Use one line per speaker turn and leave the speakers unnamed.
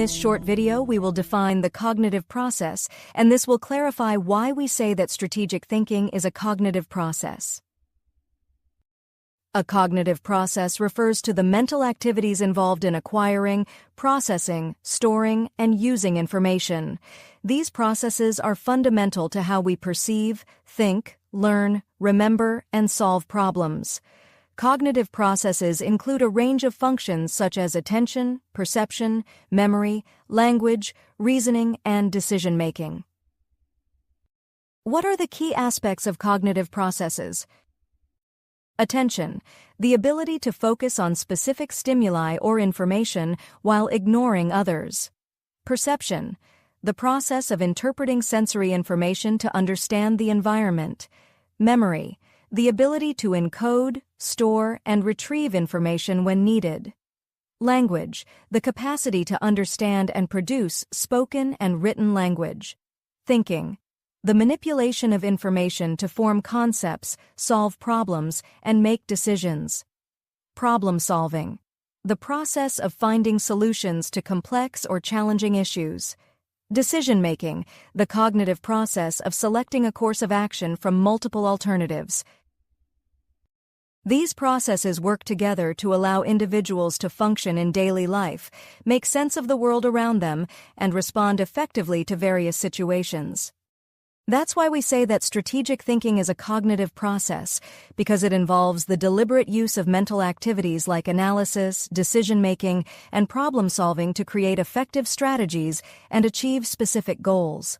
this short video, we will define the cognitive process, and this will clarify why we say that strategic thinking is a cognitive process. A cognitive process refers to the mental activities involved in acquiring, processing, storing, and using information. These processes are fundamental to how we perceive, think, learn, remember, and solve problems. Cognitive processes include a range of functions such as attention, perception, memory, language, reasoning, and decision-making. What are the key aspects of cognitive processes? Attention, the ability to focus on specific stimuli or information while ignoring others. Perception, the process of interpreting sensory information to understand the environment. Memory, the ability to encode, store, and retrieve information when needed. Language, the capacity to understand and produce spoken and written language. Thinking, the manipulation of information to form concepts, solve problems, and make decisions. Problem solving, the process of finding solutions to complex or challenging issues. Decision-making, the cognitive process of selecting a course of action from multiple alternatives. These processes work together to allow individuals to function in daily life, make sense of the world around them, and respond effectively to various situations. That's why we say that strategic thinking is a cognitive process, because it involves the deliberate use of mental activities like analysis, decision-making, and problem-solving to create effective strategies and achieve specific goals.